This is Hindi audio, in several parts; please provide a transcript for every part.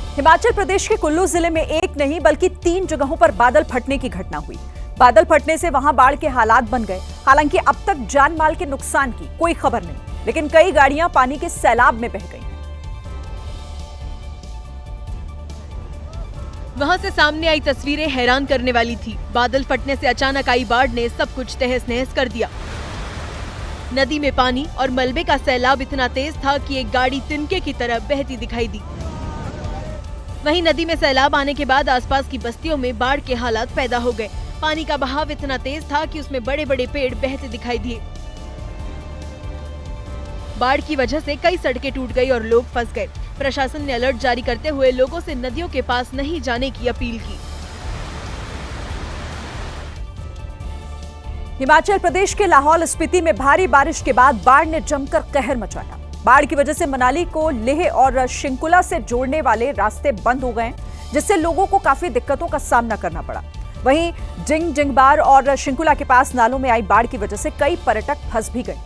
हिमाचल प्रदेश के कुल्लू जिले में एक नहीं बल्कि 3 जगहों पर बादल फटने की घटना हुई। बादल फटने से वहां बाढ़ के हालात बन गए। हालांकि अब तक जान माल के नुकसान की कोई खबर नहीं, लेकिन कई गाड़ियां पानी के सैलाब में बह गईं। वहां से सामने आई तस्वीरें हैरान करने वाली थी। बादल फटने से अचानक आई बाढ़ ने सब कुछ तहस नहस कर दिया। नदी में पानी और मलबे का सैलाब इतना तेज था कि एक गाड़ी तिनके की तरह बहती दिखाई दी। वहीं नदी में सैलाब आने के बाद आसपास की बस्तियों में बाढ़ के हालात पैदा हो गए। पानी का बहाव इतना तेज था कि उसमें बड़े बड़े पेड़ बहते दिखाई दिए। बाढ़ की वजह से कई सड़कें टूट गई और लोग फंस गए। प्रशासन ने अलर्ट जारी करते हुए लोगों से नदियों के पास नहीं जाने की अपील की। हिमाचल प्रदेश के लाहौल स्पीति में भारी बारिश के बाद बाढ़ ने जमकर कहर मचाया। बाढ़ की वजह से मनाली को लेह और शिंकुला से जोड़ने वाले रास्ते बंद हो गए, जिससे लोगों को काफी दिक्कतों का सामना करना पड़ा। वहीं जिंगबार और शिंकुला के पास नालों में आई बाढ़ की वजह से कई पर्यटक फंस भी गए।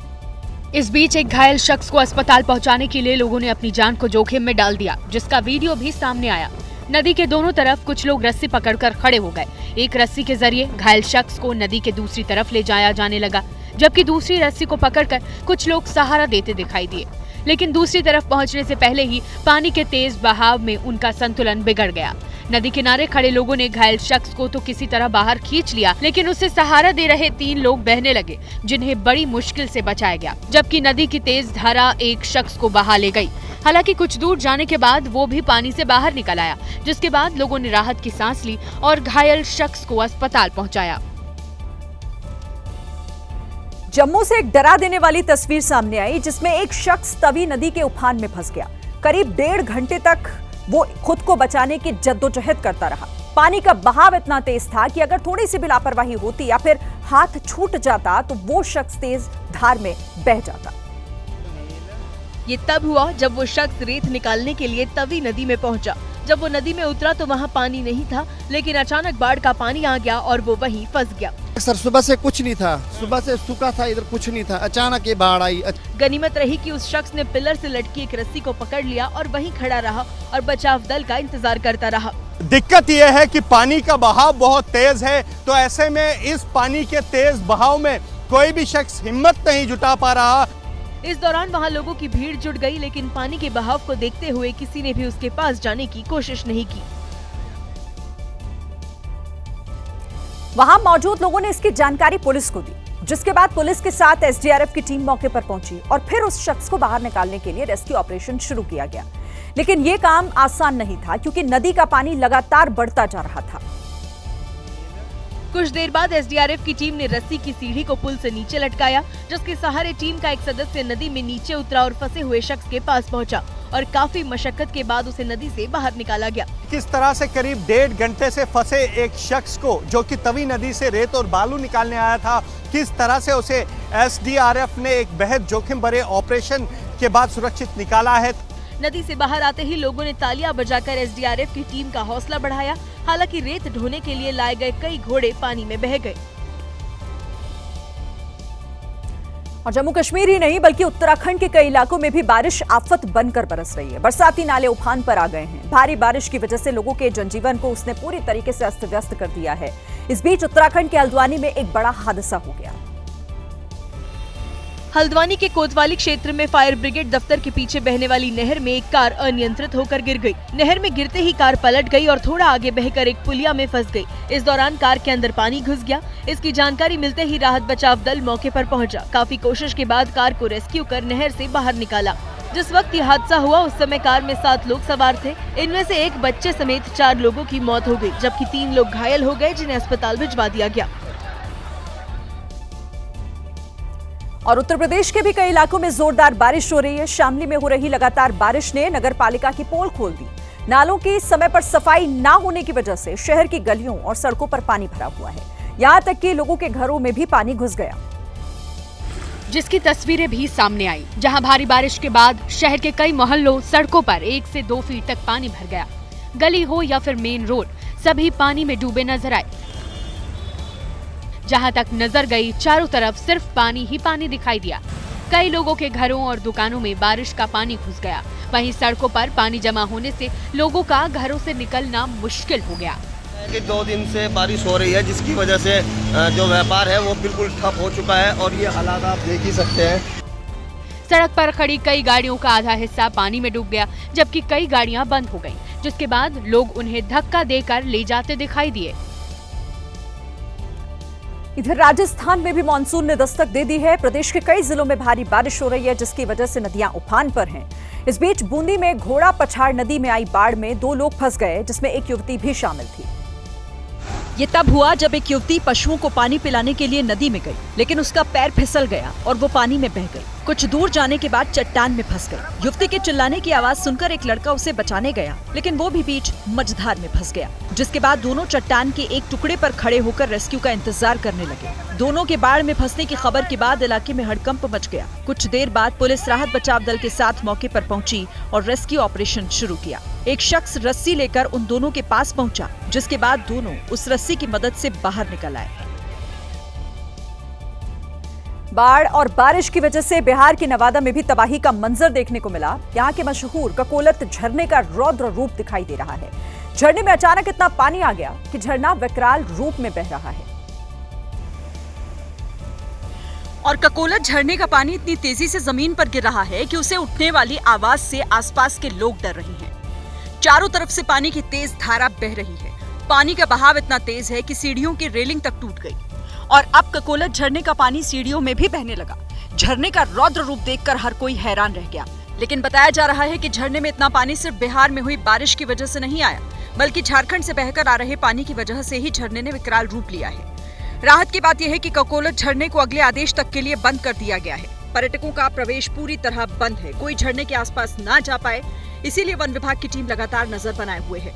इस बीच एक घायल शख्स को अस्पताल पहुंचाने के लिए लोगों ने अपनी जान को जोखिम में डाल दिया, जिसका वीडियो भी सामने आया। नदी के दोनों तरफ कुछ लोग रस्सी पकड़कर खड़े हो गए। एक रस्सी के जरिए घायल शख्स को नदी के दूसरी तरफ ले जाया जाने लगा, जबकि दूसरी रस्सी को पकड़कर कुछ लोग सहारा देते दिखाई दिए। लेकिन दूसरी तरफ पहुंचने से पहले ही पानी के तेज बहाव में उनका संतुलन बिगड़ गया। नदी किनारे खड़े लोगों ने घायल शख्स को तो किसी तरह बाहर खींच लिया, लेकिन उसे सहारा दे रहे 3 लोग बहने लगे, जिन्हें बड़ी मुश्किल से बचाया गया। जबकि नदी की तेज धारा एक शख्स को बहा ले गई। हालांकि कुछ दूर जाने के बाद वो भी पानी से बाहर निकल आया, जिसके बाद लोगों ने राहत की सांस ली और घायल शख्स को अस्पताल पहुंचाया। जम्मू से एक डरा देने वाली तस्वीर सामने आई, जिसमें एक शख्स तवी नदी के उफान में फंस गया। करीब 1.5 घंटे तक वो खुद को बचाने की जद्दोजहद करता रहा। पानी का बहाव इतना तेज था कि अगर थोड़ी सी भी लापरवाही होती या फिर हाथ छूट जाता तो वो शख्स तेज धार में बह जाता। ये तब हुआ जब वो शख्स रेत निकालने के लिए तवी नदी में पहुंचा। जब वो नदी में उतरा तो वहाँ पानी नहीं था, लेकिन अचानक बाढ़ का पानी आ गया और वो वहीं फंस गया। सर सुबह से कुछ नहीं था, सुबह से सूखा था, इधर कुछ नहीं था, अचानक ये बाढ़ आई। गनीमत रही कि उस शख्स ने पिलर से लटकी एक रस्सी को पकड़ लिया और वहीं खड़ा रहा और बचाव दल का इंतजार करता रहा। दिक्कत यह है कि पानी का बहाव बहुत तेज है, तो ऐसे में इस पानी के तेज बहाव में कोई भी शख्स हिम्मत नहीं जुटा पा रहा। इस दौरान वहाँ लोगों की भीड़ जुट गई, लेकिन पानी के बहाव को देखते हुए किसी ने भी उसके पास जाने की कोशिश नहीं की। वहां मौजूद लोगों ने इसकी जानकारी पुलिस को दी, जिसके बाद पुलिस के साथ एसडीआरएफ की टीम मौके पर पहुंची और फिर उस शख्स को बाहर निकालने के लिए रेस्क्यू ऑपरेशन शुरू किया गया। लेकिन ये काम आसान नहीं था, क्योंकि नदी का पानी लगातार बढ़ता जा रहा था। कुछ देर बाद एसडीआरएफ की टीम ने रस्सी की सीढ़ी को पुल से नीचे लटकाया, जिसके सहारे टीम का एक सदस्य नदी में नीचे उतरा और फंसे हुए शख्स के पास पहुंचा और काफी मशक्कत के बाद उसे नदी से बाहर निकाला गया। किस तरह से करीब 1.5 घंटे से फंसे एक शख्स को, जो कि तवी नदी से रेत और बालू निकालने आया था, किस तरह से उसे एसडीआरएफ ने एक बेहद जोखिम भरे ऑपरेशन के बाद सुरक्षित निकाला है। नदी से बाहर आते ही लोगों ने तालियां बजाकर एसडीआरएफ की टीम का हौसला बढ़ाया। हालांकि रेत ढोने के लिए लाए गए कई घोड़े पानी में बह गए। और जम्मू कश्मीर ही नहीं बल्कि उत्तराखंड के कई इलाकों में भी बारिश आफत बनकर बरस रही है। बरसाती नाले उफान पर आ गए हैं। भारी बारिश की वजह से लोगों के जनजीवन को उसने पूरी तरीके से अस्त व्यस्त कर दिया है। इस बीच उत्तराखंड के हल्द्वानी में एक बड़ा हादसा हो गया। हल्द्वानी के कोतवाली क्षेत्र में फायर ब्रिगेड दफ्तर के पीछे बहने वाली नहर में एक कार अनियंत्रित होकर गिर गई। नहर में गिरते ही कार पलट गई और थोड़ा आगे बहकर एक पुलिया में फंस गई। इस दौरान कार के अंदर पानी घुस गया। इसकी जानकारी मिलते ही राहत बचाव दल मौके पर पहुंचा। काफी कोशिश के बाद कार को रेस्क्यू कर नहर से बाहर निकाला। जिस वक्त ये हादसा हुआ उस समय कार में 7 लोग सवार थे। इनमें से एक बच्चे समेत 4 लोगों की मौत हो गई, जबकि 3 लोग घायल हो गए, जिन्हें अस्पताल भिजवा दिया गया। और उत्तर प्रदेश के भी कई इलाकों में जोरदार बारिश हो रही है। शामली में हो रही लगातार बारिश ने नगर पालिका की पोल खोल दी। नालों की समय पर सफाई न होने की वजह से शहर की गलियों और सड़कों पर पानी भरा हुआ है। यहां तक कि लोगों के घरों में भी पानी घुस गया, जिसकी तस्वीरें भी सामने आई, जहां भारी बारिश के बाद शहर के कई मोहल्लों, सड़कों पर 1 से 2 फीट तक पानी भर गया। गली हो या फिर मेन रोड, सभी पानी में डूबे नजर आए। जहां तक नजर गई चारों तरफ सिर्फ पानी ही पानी दिखाई दिया। कई लोगों के घरों और दुकानों में बारिश का पानी घुस गया। वहीं सड़कों पर पानी जमा होने से लोगों का घरों से निकलना मुश्किल हो गया। कि 2 दिन से बारिश हो रही है, जिसकी वजह से जो व्यापार है वो बिल्कुल ठप हो चुका है और ये हालात आप देख ही सकते हैं। सड़क पर खड़ी कई गाड़ियों का आधा हिस्सा पानी में डूब गया, जबकि कई गाड़ियां बंद हो गईं, जिसके बाद लोग उन्हें धक्का देकर ले जाते दिखाई दिए। इधर राजस्थान में भी मानसून ने दस्तक दे दी है। प्रदेश के कई जिलों में भारी बारिश हो रही है, जिसकी वजह से नदियां उफान पर हैं। इस बीच बूंदी में घोड़ा पछाड़ नदी में आई बाढ़ में 2 लोग फंस गए, जिसमें एक युवती भी शामिल थी। ये तब हुआ जब एक युवती पशुओं को पानी पिलाने के लिए नदी में गई, लेकिन उसका पैर फिसल गया और वो पानी में बह गई। कुछ दूर जाने के बाद चट्टान में फंस गई। युवती के चिल्लाने की आवाज सुनकर एक लड़का उसे बचाने गया, लेकिन वो भी बीच मझधार में फंस गया, जिसके बाद दोनों चट्टान के एक टुकड़े पर खड़े होकर रेस्क्यू का इंतजार करने लगे। दोनों के बाढ़ में फंसने की खबर के बाद इलाके में हड़कंप मच गया। कुछ देर बाद पुलिस राहत बचाव दल के साथ मौके पर पहुंची और रेस्क्यू ऑपरेशन शुरू किया। एक शख्स रस्सी लेकर उन दोनों के पास पहुंचा, जिसके बाद दोनों उस रस्सी की मदद से बाहर निकल आए। बाढ़ और बारिश की वजह से बिहार के नवादा में भी तबाही का मंजर देखने को मिला। यहाँ के मशहूर ककोलत झरने का रौद्र रूप दिखाई दे रहा है। झरने में अचानक इतना पानी आ गया कि झरना विकराल रूप में बह रहा है और ककोलत झरने का पानी इतनी तेजी से जमीन पर गिर रहा है कि उसे उठने वाली आवाज से आसपास के लोग डर रहे हैं। चारों तरफ से पानी की तेज धारा बह रही है। पानी का बहाव इतना तेज है कि सीढ़ियों की रेलिंग तक टूट गई और अब ककोलत झरने का पानी सीढ़ियों में भी बहने लगा। झरने का रौद्र रूप देखकर हर कोई हैरान रह गया, लेकिन बताया जा रहा है कि झरने में इतना पानी सिर्फ बिहार में हुई बारिश की वजह से नहीं आया, बल्कि झारखंड से बहकर आ रहे पानी की वजह से ही झरने ने विकराल रूप लिया है। राहत की बात यह है कि ककोलत झरने को अगले आदेश तक के लिए बंद कर दिया गया है। पर्यटकों का प्रवेश पूरी तरह बंद है। कोई झरने के आसपास ना जा पाए, इसीलिए वन विभाग की टीम लगातार नजर बनाए हुए है।